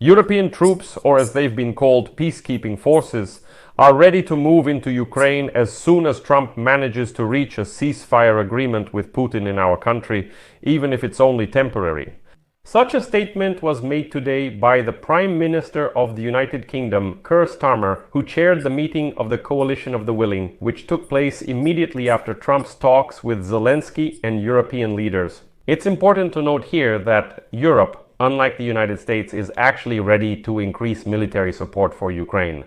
European troops, or as they've been called, peacekeeping forces, are ready to move into Ukraine as soon as Trump manages to reach a ceasefire agreement with Putin in our country, even if it's only temporary. Such a statement was made today by the Prime Minister of the United Kingdom, Keir Starmer, who chaired the meeting of the Coalition of the Willing, which took place immediately after Trump's talks with Zelensky and European leaders. It's important to note here that Europe, unlike the United States, is actually ready to increase military support for Ukraine.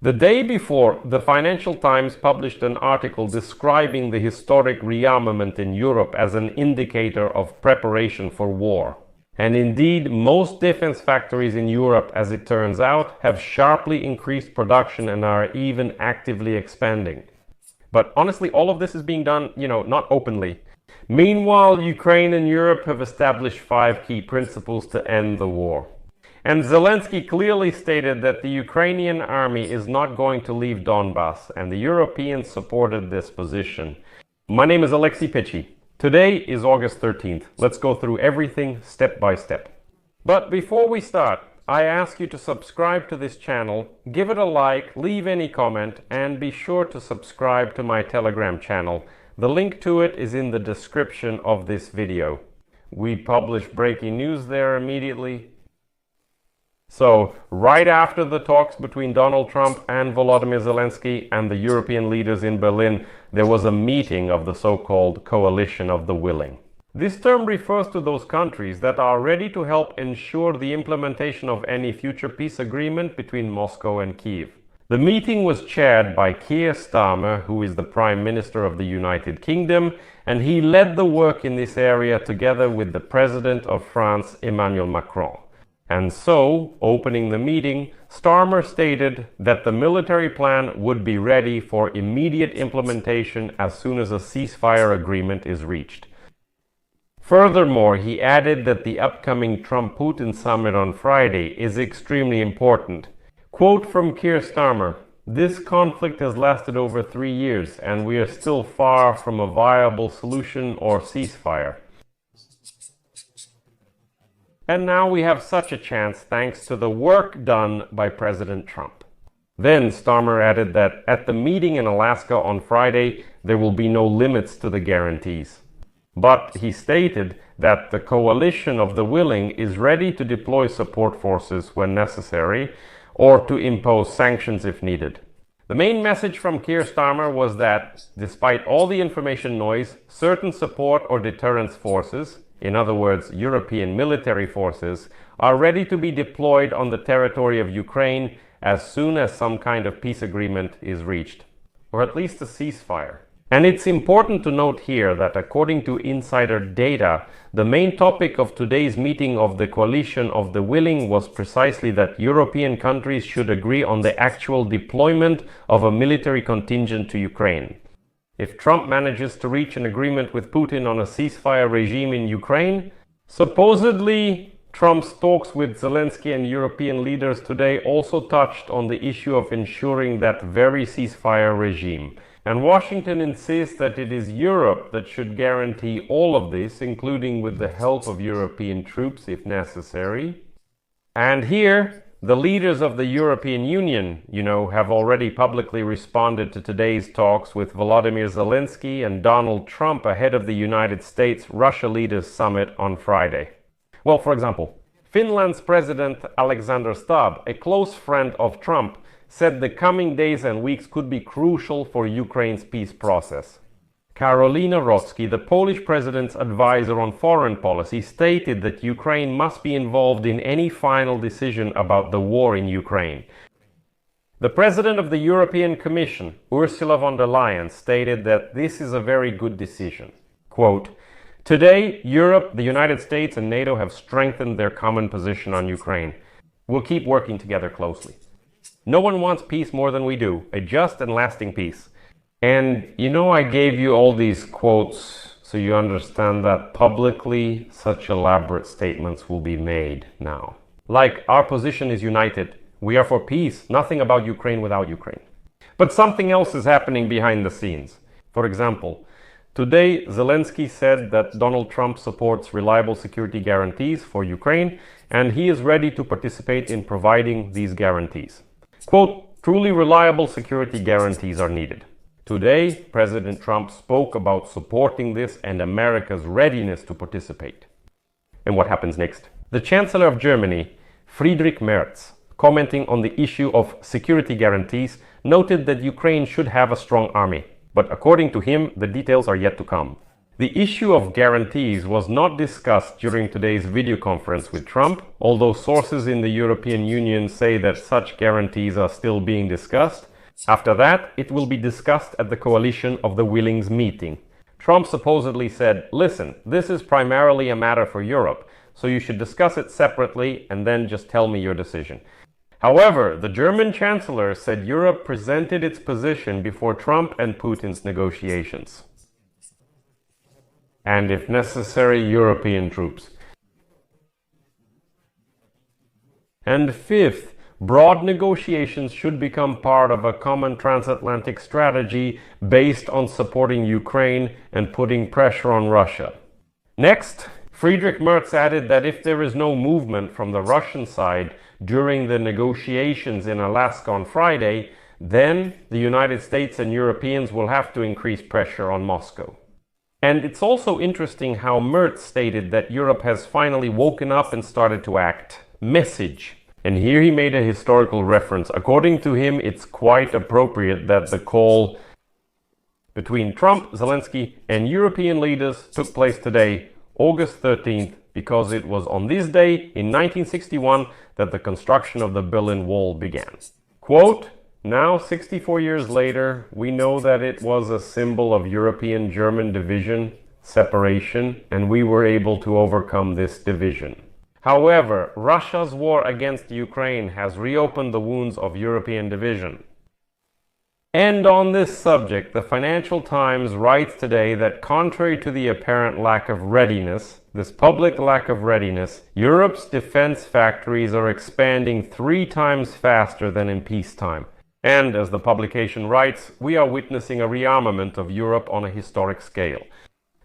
The day before, the Financial Times published an article describing the historic rearmament in Europe as an indicator of preparation for war. And indeed, most defense factories in Europe, as it turns out, have sharply increased production and are even actively expanding. But honestly, all of this is being done, not openly. Meanwhile, Ukraine and Europe have established 5 key principles to end the war. And Zelensky clearly stated that the Ukrainian army is not going to leave Donbass, and the Europeans supported this position. My name is Pechy. Today is August 13th. Let's go through everything step by step. But before we start, I ask you to subscribe to this channel, give it a like, leave any comment, and be sure to subscribe to my Telegram channel. The link to it is in the description of this video. We publish breaking news there immediately. So, right after the talks between Donald Trump and Volodymyr Zelensky and the European leaders in Berlin, there was a meeting of the so-called Coalition of the Willing. This term refers to those countries that are ready to help ensure the implementation of any future peace agreement between Moscow and Kyiv. The meeting was chaired by Keir Starmer, who is the Prime Minister of the United Kingdom, and he led the work in this area together with the President of France, Emmanuel Macron. And so, opening the meeting, Starmer stated that the military plan would be ready for immediate implementation as soon as a ceasefire agreement is reached. Furthermore, he added that the upcoming Trump-Putin summit on Friday is extremely important. Quote from Keir Starmer: "This conflict has lasted over 3 years, and we are still far from a viable solution or ceasefire. And now we have such a chance thanks to the work done by President Trump." Then Starmer added that at the meeting in Alaska on Friday, there will be no limits to the guarantees. But he stated that the Coalition of the Willing is ready to deploy support forces when necessary, or to impose sanctions if needed. The main message from Keir Starmer was that, despite all the information noise, certain support or deterrence forces, in other words, European military forces, are ready to be deployed on the territory of Ukraine as soon as some kind of peace agreement is reached, or at least a ceasefire. And it's important to note here that according to insider data, the main topic of today's meeting of the Coalition of the Willing was precisely that European countries should agree on the actual deployment of a military contingent to Ukraine. If Trump manages to reach an agreement with Putin on a ceasefire regime in Ukraine, supposedly Trump's talks with Zelensky and European leaders today also touched on the issue of ensuring that very ceasefire regime. And Washington insists that it is Europe that should guarantee all of this, including with the help of European troops if necessary. And here, the leaders of the European Union, have already publicly responded to today's talks with Volodymyr Zelensky and Donald Trump ahead of the United States-Russia leaders summit on Friday. Well, for example, Finland's President Alexander Stubb, a close friend of Trump, said the coming days and weeks could be crucial for Ukraine's peace process. Karolina Rotsky, the Polish president's advisor on foreign policy, stated that Ukraine must be involved in any final decision about the war in Ukraine. The president of the European Commission, Ursula von der Leyen, stated that this is a very good decision. Quote, "Today, Europe, the United States, and NATO have strengthened their common position on Ukraine. We'll keep working together closely. No one wants peace more than we do, a just and lasting peace." And I gave you all these quotes so you understand that publicly such elaborate statements will be made now. Like, our position is united. We are for peace, nothing about Ukraine without Ukraine. But something else is happening behind the scenes. For example, Today, Zelensky said that Donald Trump supports reliable security guarantees for Ukraine, and he is ready to participate in providing these guarantees. Quote, truly reliable security guarantees are needed. Today, President Trump spoke about supporting this and America's readiness to participate. And what happens next? The Chancellor of Germany, Friedrich Merz, commenting on the issue of security guarantees, noted that Ukraine should have a strong army. But according to him, the details are yet to come. The issue of guarantees was not discussed during today's video conference with Trump, although sources in the European Union say that such guarantees are still being discussed. After that, it will be discussed at the Coalition of the Willings meeting. Trump supposedly said, listen, this is primarily a matter for Europe, so you should discuss it separately and then just tell me your decision. However, the German Chancellor said Europe presented its position before Trump and Putin's negotiations. And if necessary, European troops. And fifth, broad negotiations should become part of a common transatlantic strategy based on supporting Ukraine and putting pressure on Russia. Next, Friedrich Merz added that if there is no movement from the Russian side during the negotiations in Alaska on Friday, then the United States and Europeans will have to increase pressure on Moscow. And it's also interesting how Merz stated that Europe has finally woken up and started to act. Message. And here he made a historical reference. According to him, it's quite appropriate that the call between Trump, Zelensky, and European leaders took place today, August 13th, because it was on this day in 1961 that the construction of the Berlin Wall began. Quote, now, 64 years later, we know that it was a symbol of European-German division, separation, and we were able to overcome this division. However, Russia's war against Ukraine has reopened the wounds of European division. And on this subject, the Financial Times writes today that contrary to the apparent lack of readiness, this public lack of readiness, Europe's defense factories are expanding 3 times faster than in peacetime. And, as the publication writes, we are witnessing a rearmament of Europe on a historic scale.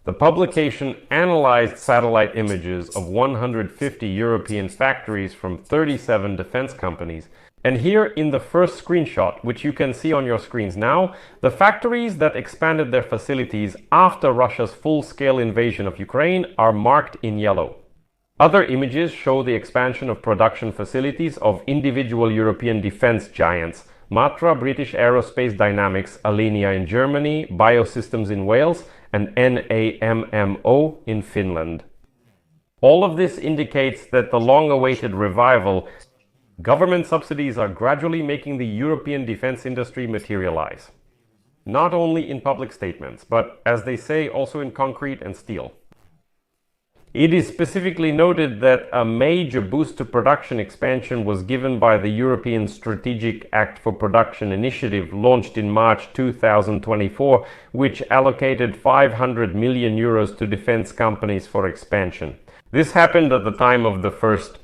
The publication analyzed satellite images of 150 European factories from 37 defense companies. And here in the first screenshot, which you can see on your screens now, the factories that expanded their facilities after Russia's full-scale invasion of Ukraine are marked in yellow. Other images show the expansion of production facilities of individual European defense giants, Matra British Aerospace Dynamics, Alenia in Germany, Biosystems in Wales, and NAMMO in Finland. All of this indicates that the long-awaited revival, government subsidies are gradually making the European defense industry materialize. Not only in public statements, but, as they say, also in concrete and steel. It is specifically noted that a major boost to production expansion was given by the European Strategic Act for Production initiative launched in March 2024, which allocated 500 million euros to defense companies for expansion. This happened at the time of the first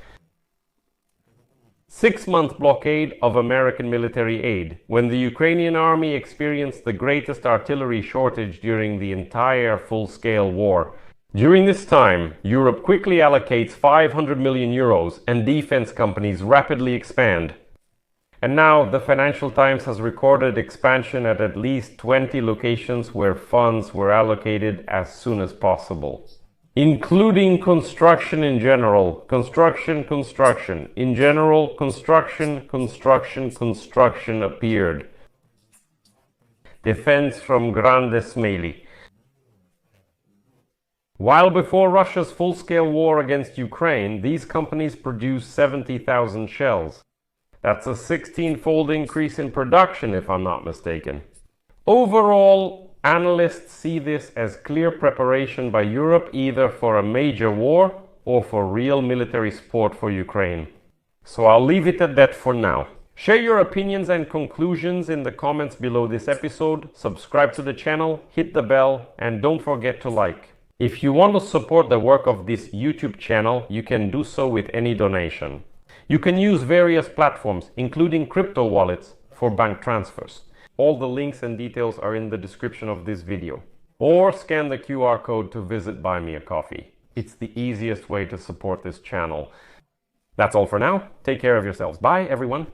6-month blockade of American military aid, when the Ukrainian army experienced the greatest artillery shortage during the entire full-scale war. During this time, Europe quickly allocates 500 million euros and defense companies rapidly expand. And now the Financial Times has recorded expansion at least 20 locations where funds were allocated as soon as possible. Including construction in general, construction in general, construction appeared. Defense from Grande Smeli. While before Russia's full-scale war against Ukraine, these companies produced 70,000 shells. That's a 16-fold increase in production, if I'm not mistaken. Overall, analysts see this as clear preparation by Europe either for a major war or for real military support for Ukraine. So I'll leave it at that for now. Share your opinions and conclusions in the comments below this episode, subscribe to the channel, hit the bell, and don't forget to like. If you want to support the work of this YouTube channel, you can do so with any donation. You can use various platforms, including crypto wallets, for bank transfers. All the links and details are in the description of this video. or scan the QR code to visit Buy Me a Coffee. It's the easiest way to support this channel. That's all for now. Take care of yourselves. Bye, everyone.